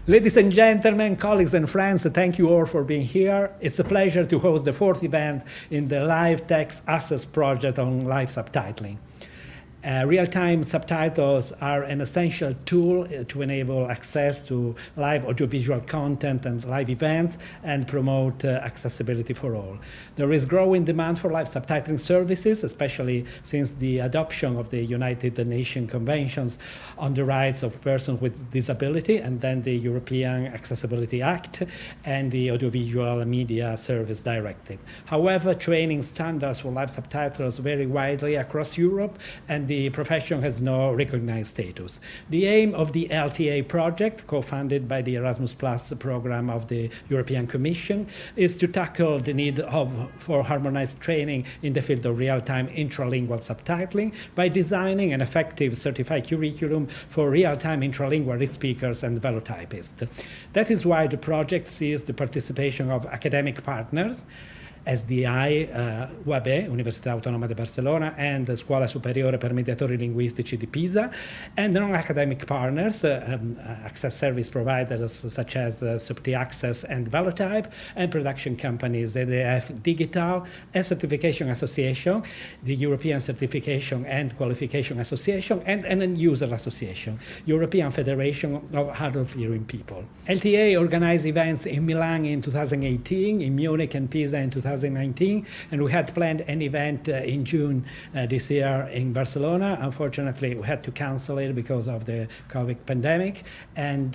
Ladies and gentlemen, colleagues and friends, thank you all for being here. It's a pleasure to host the fourth event in the Live Text Access project on live subtitling. Real-time subtitles are an essential tool to enable access to live audiovisual content and live events and promote accessibility for all. There is growing demand for live subtitling services, especially since the adoption of the United Nations Conventions on the Rights of Persons with Disability, and then the European Accessibility Act and the Audiovisual Media Service Directive. However, training standards for live subtitles vary widely across Europe, and the profession has no recognized status. The aim of the LTA project, co-funded by the Erasmus Plus program of the European Commission, is to tackle the need for harmonized training in the field of real-time intralingual subtitling by designing an effective certified curriculum for real-time intralingual speakers and velotypists. That is why the project sees the participation of academic partners, SDI, UAB, Università Autonoma di Barcelona, and the Scuola Superiore per Mediatori Linguistici di Pisa, and non-academic partners, access service providers such as Subti Access and Velotype, and production companies ZDF Digital, a certification association, the European Certification and Qualification Association, and an end-user association, European Federation of Hard of Hearing People. LTA organized events in Milan in 2018, in Munich and Pisa in 2019, and we had planned an event in June this year in Barcelona. Unfortunately, we had to cancel it because of the COVID pandemic, and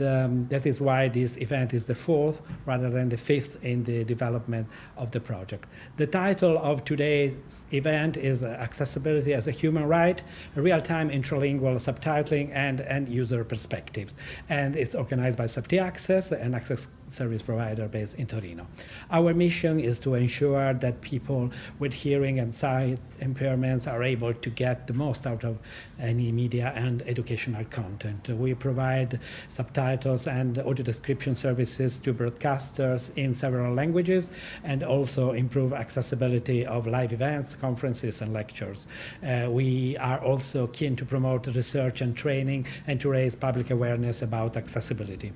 that is why this event is the fourth rather than the fifth in the development of the project. The title of today's event is Accessibility as a Human Right, Real-Time Intralingual Subtitling and End-User Perspectives, and it's organized by Subti Access, an access service provider based in Torino. Our mission is to ensure that people with hearing and sight impairments are able to get the most out of any media and educational content. We provide subtitles and audio description services to broadcasters in several languages and also improve accessibility of live events, conferences, and lectures. We are also keen to promote research and training and to raise public awareness about accessibility.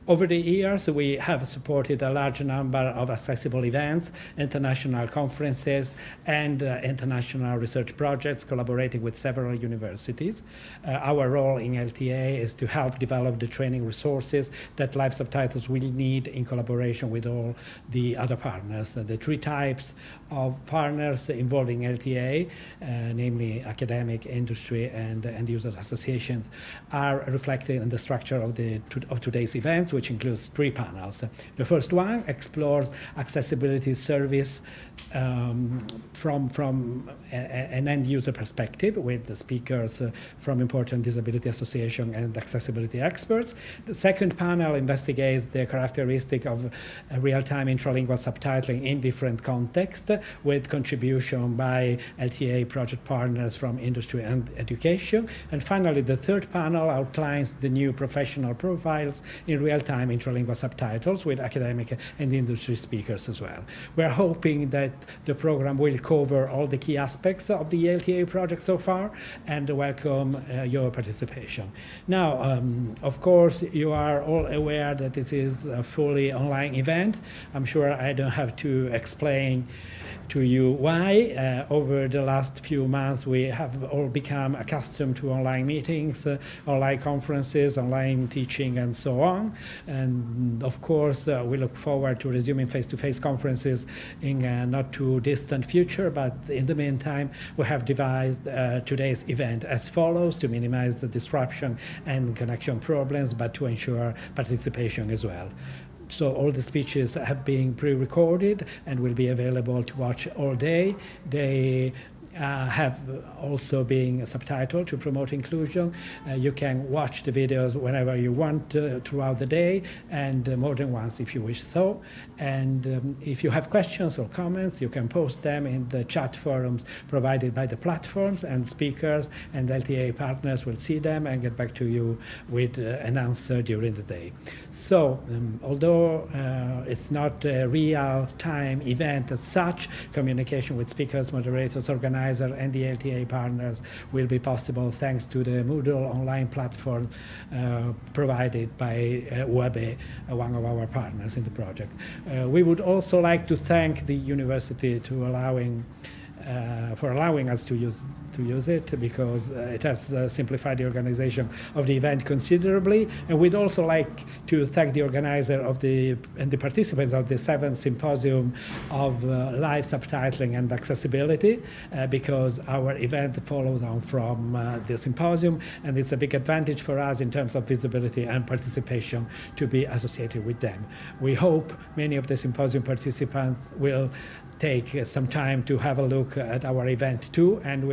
Over the years, we have supported a large number of accessible events, international conferences, and international research projects, collaborating with several universities. Our role in LTA is to help develop the training resources that live subtitles will need in collaboration with all the other partners. The three types of partners involving LTA, namely academic, industry, and end-user associations, are reflected in the structure of today's events, which includes three panels. The first one explores accessibility service from an end-user perspective with the speakers from important disability association and accessibility experts. The second panel investigates the characteristic of real-time intralingual subtitling in different contexts with contribution by LTA project partners from industry and education. And finally, the third panel outlines the new professional profiles in real-time intralingual subtitles with academic and industry speakers as well. We're hoping that the program will cover all the key aspects of the LTA project so far, and welcome your participation. Now, of course, you are all aware that this is a fully online event. I'm sure I don't have to explain to you why. Over the last few months, we have all become accustomed to online meetings, online conferences, online teaching, and so on. And of course, we look forward to resuming face-to-face conferences in a not too distant future. But in the meantime, we have devised today's event as follows to minimize the disruption and connection problems, but to ensure participation as well. So all the speeches have been pre-recorded and will be available to watch all day. They have also been subtitled to promote inclusion. You can watch the videos whenever you want throughout the day, and more than once if you wish so. And if you have questions or comments, you can post them in the chat forums provided by the platforms, and speakers and LTA partners will see them and get back to you with an answer during the day. So although it's not a real-time event as such, communication with speakers, moderators, organizers, and the LTA partners will be possible thanks to the Moodle online platform provided by UAB, one of our partners in the project. We would also like to thank the university for allowing us to use it, because it has simplified the organization of the event considerably. And we'd also like to thank the organizer and the participants of the 7th Symposium of Live Subtitling and Accessibility, because our event follows on from the symposium, and it's a big advantage for us in terms of visibility and participation to be associated with them. We hope many of the symposium participants will take some time to have a look at our event too, and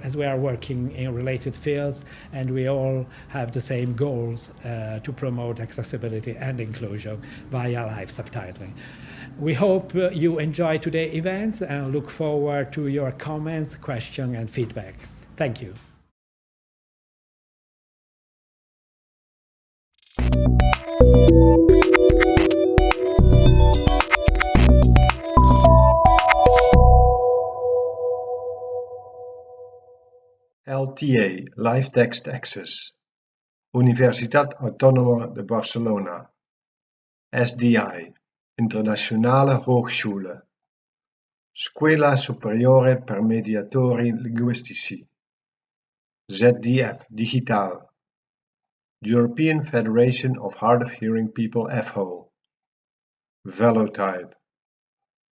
as we are working in related fields, and we all have the same goals to promote accessibility and inclusion via live subtitling. We hope you enjoy today's events and look forward to your comments, questions, and feedback. Thank you. LTA, Live Text Access, Universitat Autónoma de Barcelona, SDI, Internationale Hochschule, Scuola Superiore per Mediatori Linguistici, ZDF Digital, European Federation of Hard of Hearing People FHO, Velotype,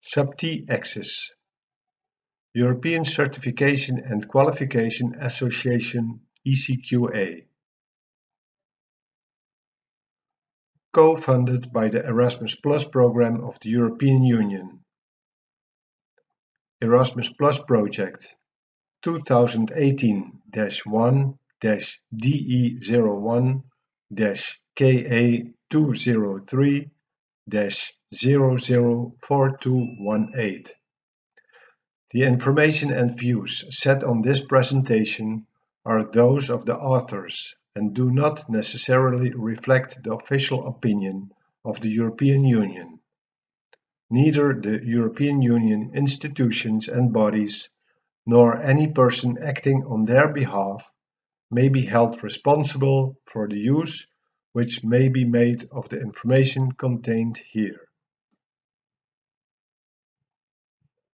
Subti Access, European Certification and Qualification Association ECQA. Co-funded by the Erasmus Plus program of the European Union. Erasmus Plus project 2018-1-DE01-KA203-004218. The information and views set on this presentation are those of the authors and do not necessarily reflect the official opinion of the European Union. Neither the European Union institutions and bodies, nor any person acting on their behalf, may be held responsible for the use which may be made of the information contained here.